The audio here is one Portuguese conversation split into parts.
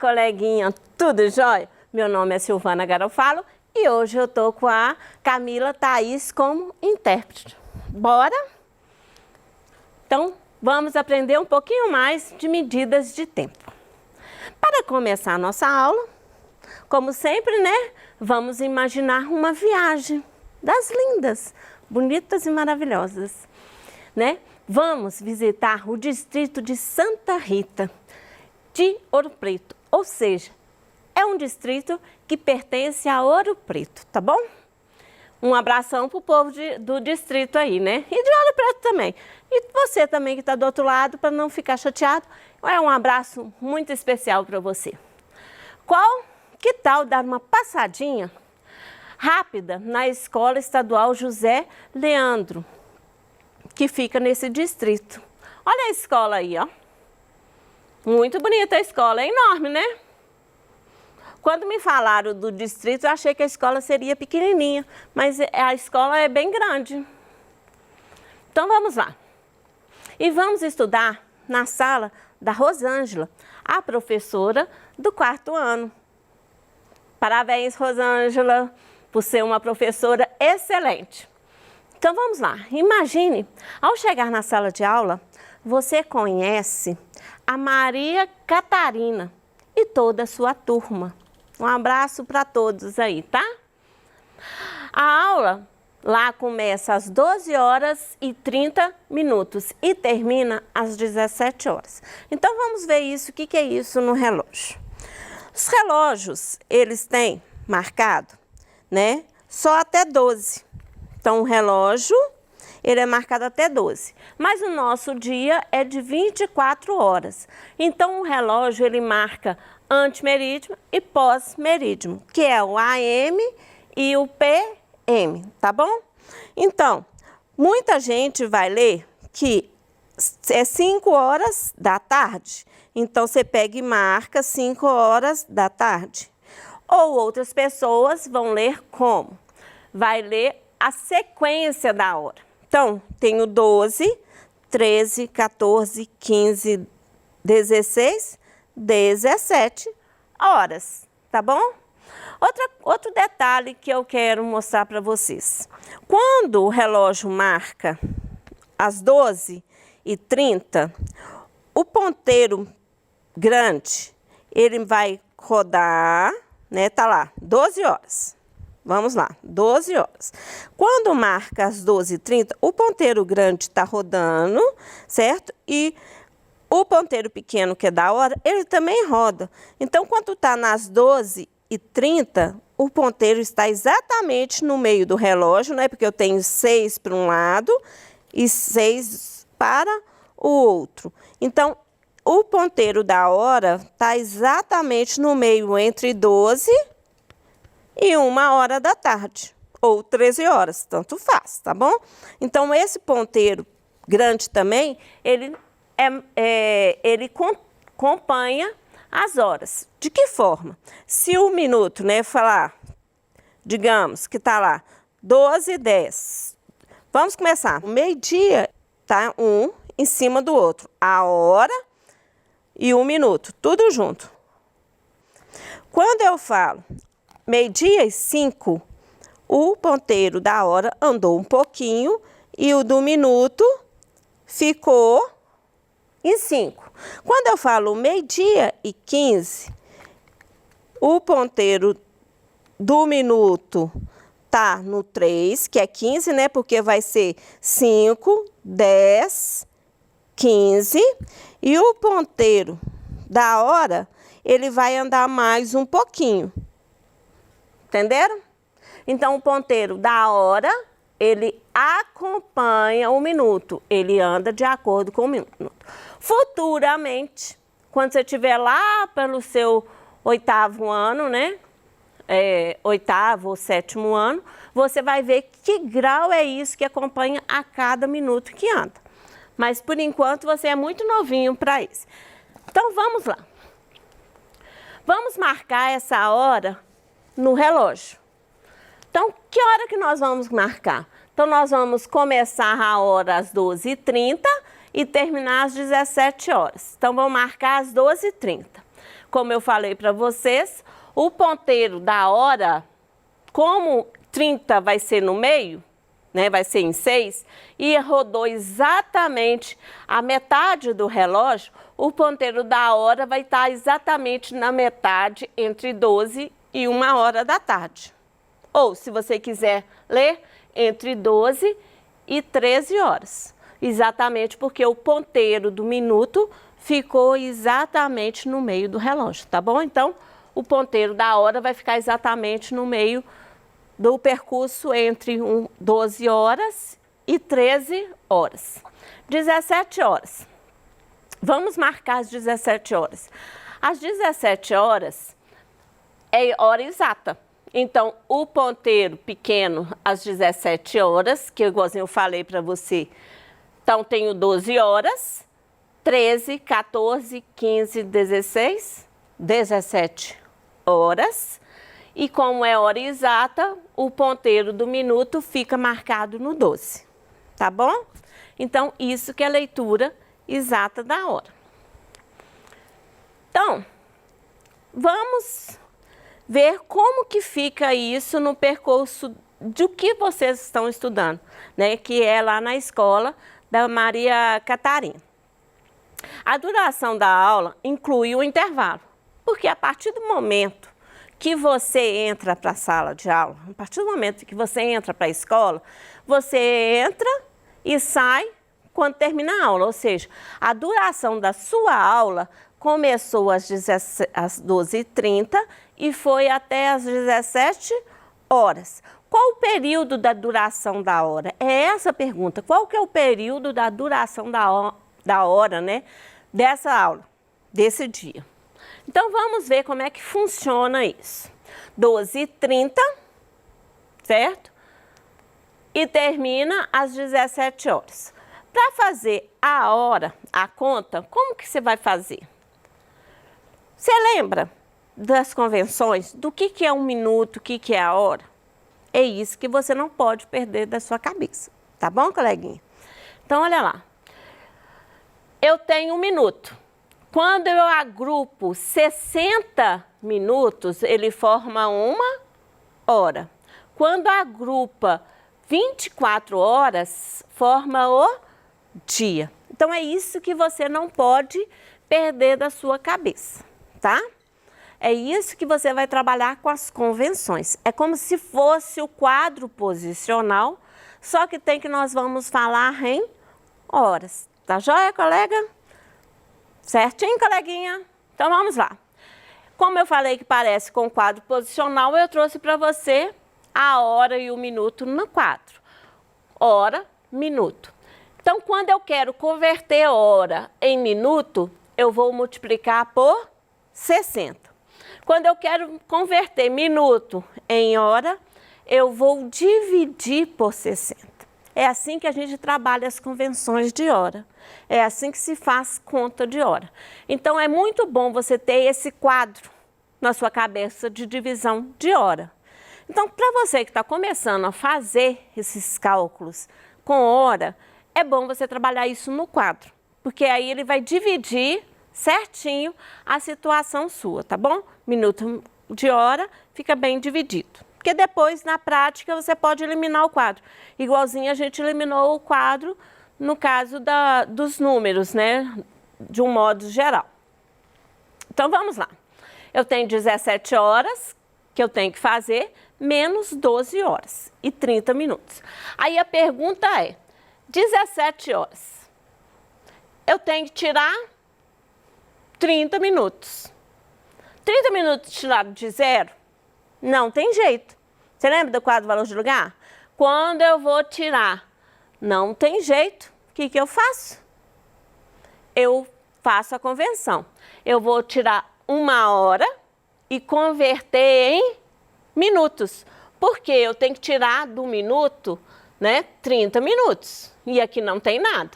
coleguinha, tudo jóia? Meu nome é Silvana Garofalo e hoje eu tô com a Camila Thaís como intérprete. Bora? Então, vamos aprender um pouquinho mais de medidas de tempo. Para começar a nossa aula, como sempre, né? Vamos imaginar uma viagem das lindas, bonitas e maravilhosas, né? Vamos visitar o distrito de Santa Rita de Ouro Preto, ou seja, é um distrito que pertence a Ouro Preto, tá bom? Um abração pro povo do distrito aí, né? E de Ouro Preto também. E você também que está do outro lado, para não ficar chateado, é um abraço muito especial para você. Que tal dar uma passadinha rápida na Escola Estadual José Leandro, que fica nesse distrito? Olha a escola aí, ó. Muito bonita a escola, é enorme, né? Quando me falaram do distrito, eu achei que a escola seria pequenininha, mas a escola é bem grande. Então vamos lá. E vamos estudar na sala da Rosângela, a professora do 4º ano. Parabéns, Rosângela, por ser uma professora excelente. Então vamos lá. Imagine, ao chegar na sala de aula, você conhece a Maria Catarina e toda a sua turma. Um abraço para todos aí, tá? A aula lá começa às 12h30 e termina às 17 horas. Então vamos ver isso, o que é isso no relógio. Os relógios, eles têm marcado, né, só até 12. Então o relógio, ele é marcado até 12. Mas o nosso dia é de 24 horas. Então o relógio, ele marca antemerídimo e pós-merídimo, que é o AM e o PM, tá bom? Então, muita gente vai ler que é 5 horas da tarde. Então, você pega e marca 5 horas da tarde. Ou outras pessoas vão ler como? Vai ler a sequência da hora. Então, tenho 12, 13, 14, 15, 16, 17 horas, tá bom? Outro detalhe que eu quero mostrar para vocês. Quando o relógio marca às 12h30, o ponteiro grande, ele vai rodar, né? Tá lá, 12 horas. Vamos lá, 12 horas. Quando marca às 12h30, o ponteiro grande está rodando, certo? E o ponteiro pequeno, que é da hora, ele também roda. Então, quando está nas 12h30, o ponteiro está exatamente no meio do relógio, né? Porque eu tenho 6 para um lado e 6 para o outro. Então, o ponteiro da hora está exatamente no meio entre 12 e 1h da tarde, ou 13 horas, tanto faz, tá bom? Então, esse ponteiro grande também, ele acompanha as horas. De que forma? Se o minuto, né, falar, digamos que tá lá, 12h10. Vamos começar. O meio-dia tá um em cima do outro. A hora e 1 minuto, tudo junto. Quando eu falo 12h05, o ponteiro da hora andou um pouquinho e o do minuto ficou em 5. Quando eu falo 12h15, o ponteiro do minuto tá no 3, que é 15, né? Porque vai ser 5, 10, 15. E o ponteiro da hora, ele vai andar mais um pouquinho. Entenderam? Então, o ponteiro da hora, ele acompanha o minuto. Ele anda de acordo com o minuto. Futuramente, quando você estiver lá pelo seu 8º ano, né? 8º ou 7º ano, você vai ver que grau é isso que acompanha a cada minuto que anda. Mas, por enquanto, você é muito novinho para isso. Então, vamos lá. Vamos marcar essa hora no relógio. Então, que hora que nós vamos marcar? Então, nós vamos começar a hora às 12h30 e terminar às 17 horas. Então, vamos marcar às 12h30. como eu falei para vocês, o ponteiro da hora, como 30 vai ser no meio, né, vai ser em 6, e rodou exatamente a metade do relógio, o ponteiro da hora vai estar exatamente na metade entre 12 e 1 hora da tarde. Ou, se você quiser ler, entre 12 e 13 horas. Exatamente porque o ponteiro do minuto ficou exatamente no meio do relógio, tá bom? Então, o ponteiro da hora vai ficar exatamente no meio do percurso entre 12 horas e 13 horas. 17 horas. Vamos marcar as 17 horas. As 17 horas é hora exata. Então, o ponteiro pequeno às 17 horas, que igualzinho eu falei para você, então tenho 12 horas, 13, 14, 15, 16, 17 horas. E como é hora exata, o ponteiro do minuto fica marcado no 12, tá bom? Então, isso que é a leitura exata da hora. Então, vamos ver como que fica isso no percurso do que vocês estão estudando, né? Que é lá na escola da Maria Catarina. A duração da aula inclui o intervalo, porque a partir do momento que você entra para a sala de aula, a partir do momento que você entra para a escola, você entra e sai quando termina a aula, ou seja, a duração da sua aula começou às 12h30 e foi até às 17 horas. Qual o período da duração da hora? É essa a pergunta. Qual que é o período da duração da hora, né, dessa aula, desse dia? Então, vamos ver como é que funciona isso. 12h30, certo? E termina às 17 horas. Para fazer a hora, a conta, como que você vai fazer? Você lembra das convenções, do que é um minuto, o que é a hora? É isso que você não pode perder da sua cabeça, tá bom, coleguinha? Então, olha lá. Eu tenho 1 minuto. Quando eu agrupo 60 minutos, ele forma 1 hora. Quando agrupa 24 horas, forma o dia. Então, é isso que você não pode perder da sua cabeça, tá? É isso que você vai trabalhar com as convenções. É como se fosse o quadro posicional, só que nós vamos falar em horas. Tá joia, colega? Certinho, coleguinha? Então, vamos lá. Como eu falei que parece com o quadro posicional, eu trouxe para você a hora e o minuto no quadro. Hora, minuto. Então, quando eu quero converter hora em minuto, eu vou multiplicar por 60. Quando eu quero converter minuto em hora, eu vou dividir por 60. É assim que a gente trabalha as convenções de hora. É assim que se faz conta de hora. Então, é muito bom você ter esse quadro na sua cabeça de divisão de hora. Então, para você que está começando a fazer esses cálculos com hora, é bom você trabalhar isso no quadro, porque aí ele vai dividir certinho a situação sua, tá bom? Minuto de hora fica bem dividido. Porque depois, na prática, você pode eliminar o quadro. Igualzinho a gente eliminou o quadro no caso dos números, né? De um modo geral. Então, vamos lá. Eu tenho 17 horas que eu tenho que fazer, menos 12 horas e 30 minutos. Aí a pergunta é, 17 horas, eu tenho que tirar 30 minutos. 30 minutos tirado de zero? Não tem jeito. Você lembra do quadro valor de lugar? Quando eu vou tirar, não tem jeito. O que eu faço? Eu faço a conversão. Eu vou tirar 1 hora e converter em minutos. Porque eu tenho que tirar do minuto, né, 30 minutos. E aqui não tem nada.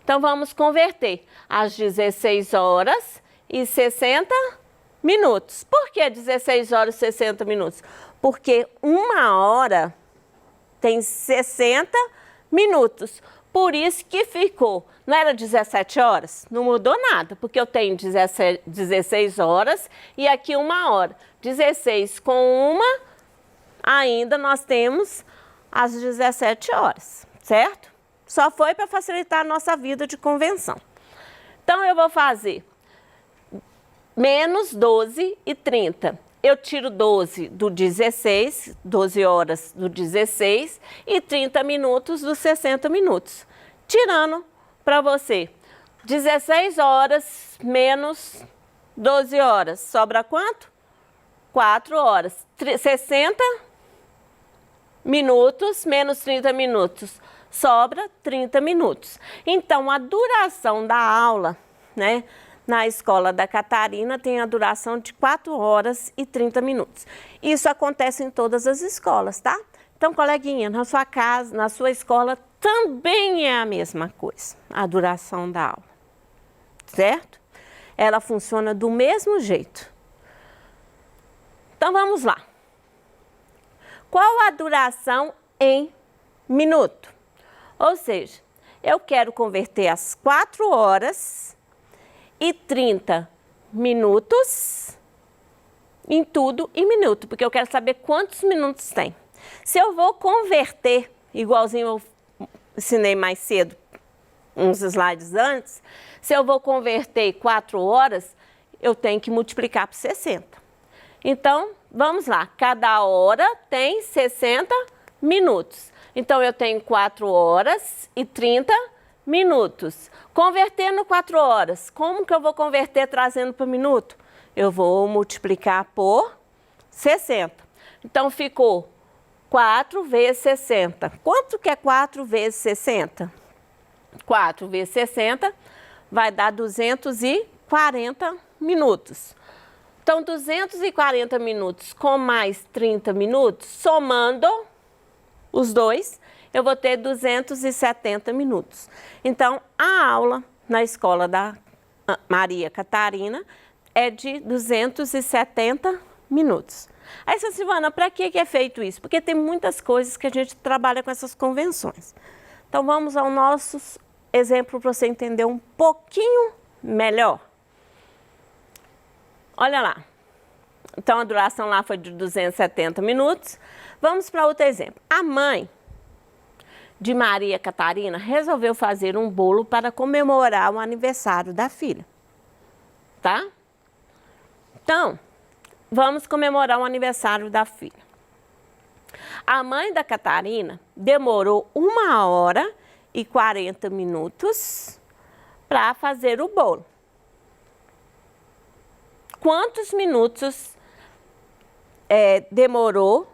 Então, vamos converter às 16 horas e 60 minutos. Por que 16 horas e 60 minutos? Porque 1 hora tem 60 minutos. Por isso que ficou. Não era 17 horas? Não mudou nada, porque eu tenho 16 horas e aqui 1 hora. 16 com 1, ainda nós temos as 17 horas, certo? Só foi para facilitar a nossa vida de convenção. Então, eu vou fazer menos 12 e 30. Eu tiro 12 do 16, 12 horas do 16 e 30 minutos dos 60 minutos. Tirando para você 16 horas menos 12 horas. Sobra quanto? 4 horas. 60 minutos menos 30 minutos. Sobra 30 minutos. Então, a duração da aula, né? Na escola da Catarina tem a duração de 4 horas e 30 minutos. Isso acontece em todas as escolas, tá? Então, coleguinha, na sua casa, na sua escola, também é a mesma coisa, a duração da aula, certo? Ela funciona do mesmo jeito. Então, vamos lá. Qual a duração em minuto? Ou seja, eu quero converter as 4 horas e 30 minutos em tudo em minuto, porque eu quero saber quantos minutos tem. Se eu vou converter, igualzinho eu ensinei mais cedo, uns slides antes, se eu vou converter 4 horas, eu tenho que multiplicar por 60. Então, vamos lá, cada hora tem 60 minutos. Então, eu tenho 4 horas e 30 minutos. Convertendo 4 horas, como que eu vou converter trazendo para minuto? Eu vou multiplicar por 60. Então, ficou 4 vezes 60. Quanto que é 4 vezes 60? 4 vezes 60 vai dar 240 minutos. Então, 240 minutos com mais 30 minutos, somando os dois, eu vou ter 270 minutos. Então, a aula na escola da Maria Catarina é de 270 minutos. Aí, Silvana, para que é feito isso? Porque tem muitas coisas que a gente trabalha com essas convenções. Então, vamos ao nosso exemplo para você entender um pouquinho melhor. Olha lá. Então, a duração lá foi de 270 minutos. Vamos para outro exemplo. A mãe de Maria Catarina resolveu fazer um bolo para comemorar o aniversário da filha. Tá? Então, vamos comemorar o aniversário da filha. A mãe da Catarina demorou 1 hora e 40 minutos para fazer o bolo. Quantos minutos demorou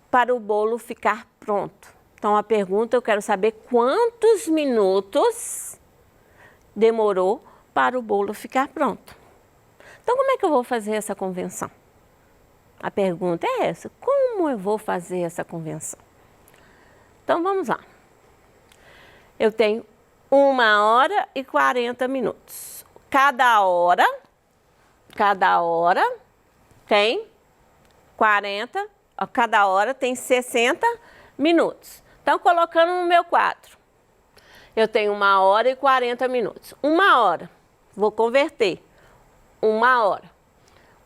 para o bolo ficar pronto? Então, a pergunta, eu quero saber quantos minutos demorou para o bolo ficar pronto. Então, como é que eu vou fazer essa convenção? A pergunta é essa, como eu vou fazer essa convenção? Então, vamos lá. Eu tenho 1 hora e 40 minutos. Cada hora tem 40, cada hora tem 60 minutos. Então, colocando no meu quadro, eu tenho 1 hora e 40 minutos. 1 hora, vou converter. 1 hora.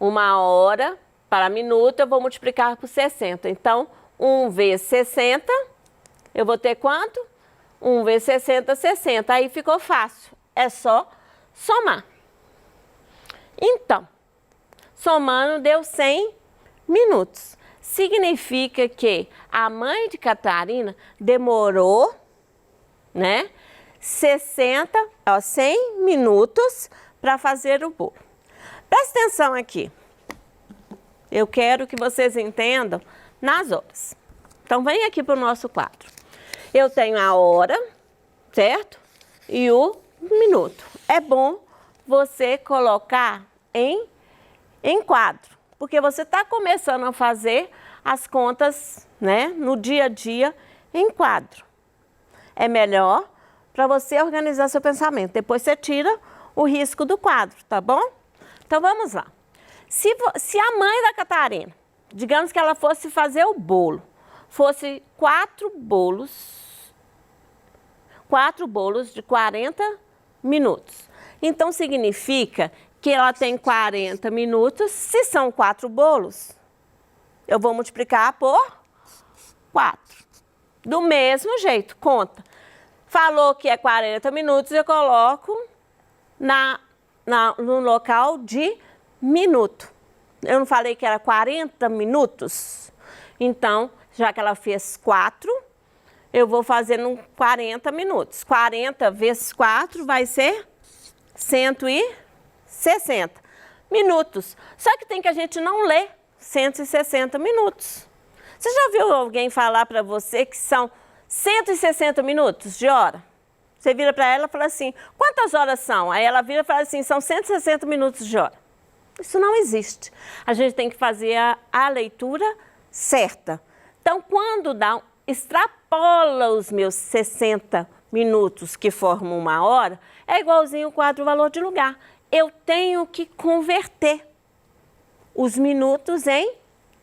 1 hora para minuto, eu vou multiplicar por 60. Então, 1 vezes 60, eu vou ter quanto? 1 vezes 60, 60. Aí ficou fácil. É só somar. Então, somando deu 100 minutos. Significa que a mãe de Catarina demorou, né, 100 minutos para fazer o bolo. Presta atenção aqui. Eu quero que vocês entendam nas horas. Então, vem aqui para o nosso quadro. Eu tenho a hora, certo? E o minuto. É bom você colocar em quadro, porque você está começando a fazer as contas, né, no dia a dia em quadro. É melhor para você organizar seu pensamento. Depois você tira o risco do quadro, tá bom? Então, vamos lá. Se a mãe da Catarina, digamos que ela fosse fazer o bolo, fosse 4 bolos 4 bolos de 40 minutos. Então, significa que ela tem 40 minutos. Se são 4 bolos, eu vou multiplicar por 4. Do mesmo jeito, conta. Falou que é 40 minutos, eu coloco no local de minuto. Eu não falei que era 40 minutos? Então, já que ela fez 4, eu vou fazer no 40 minutos. 40 vezes 4 vai ser 160 minutos. Só que tem que a gente não ler 160 minutos. Você já viu alguém falar para você que são 160 minutos de hora? Você vira para ela e fala assim, quantas horas são? Aí ela vira e fala assim, são 160 minutos de hora. Isso não existe. A gente tem que fazer a leitura certa. Então, quando extrapola os meus 60 minutos, que formam 1 hora, é igualzinho o quadro valor de lugar. Eu tenho que converter os minutos em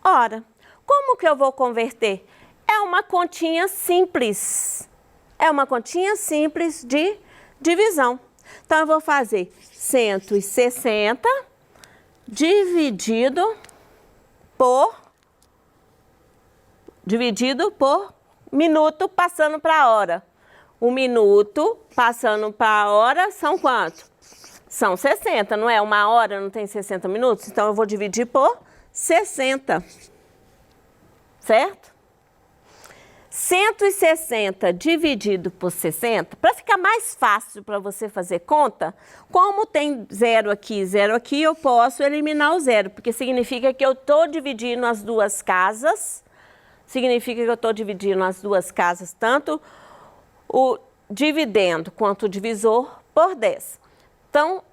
hora. Como que eu vou converter? É uma continha simples. É uma continha simples de divisão. Então, eu vou fazer 160 dividido por minuto passando para a hora. O minuto passando para a hora são quanto? São 60, não é? 1 hora não tem 60 minutos? Então, eu vou dividir por 60. Certo? 160 dividido por 60, para ficar mais fácil para você fazer conta, como tem 0 aqui, eu posso eliminar o 0, porque significa que eu estou dividindo as duas casas, tanto o dividendo quanto o divisor, por 10. Então,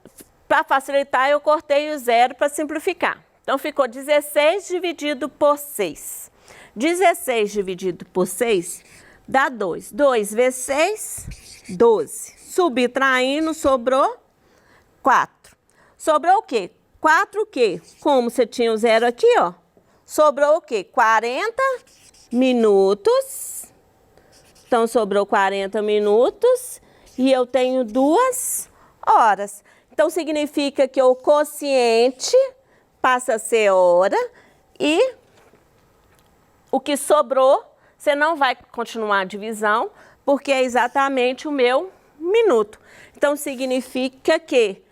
para facilitar, eu cortei o 0 para simplificar. Então, ficou 16 dividido por 6. 16 dividido por 6 dá 2. 2 vezes 6, 12. Subtraindo, sobrou 4. Sobrou o quê? 4 o quê? Como você tinha o 0 aqui, ó. Sobrou o quê? 40 minutos. Então, sobrou 40 minutos e eu tenho 2 horas. Então, significa que o quociente passa a ser hora e o que sobrou, você não vai continuar a divisão, porque é exatamente o meu minuto. Então, significa que,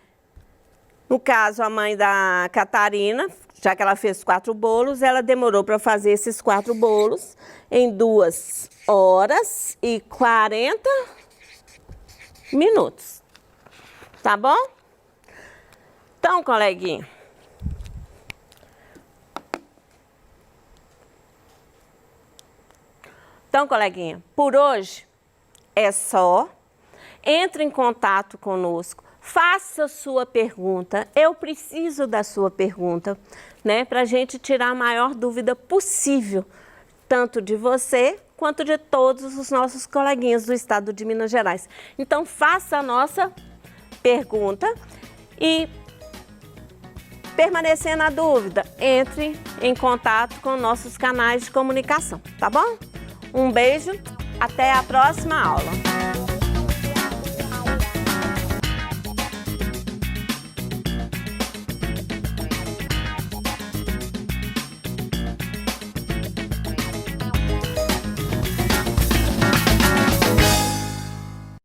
no caso, a mãe da Catarina, já que ela fez 4 bolos, ela demorou para fazer esses 4 bolos em 2 horas e 40 minutos. Tá bom? Então, coleguinha, por hoje é só. Entre em contato conosco, faça sua pergunta. Eu preciso da sua pergunta, né? Para a gente tirar a maior dúvida possível, tanto de você quanto de todos os nossos coleguinhas do estado de Minas Gerais. Então, faça a nossa pergunta e, permanecer na dúvida, entre em contato com nossos canais de comunicação, tá bom? Um beijo, até a próxima aula.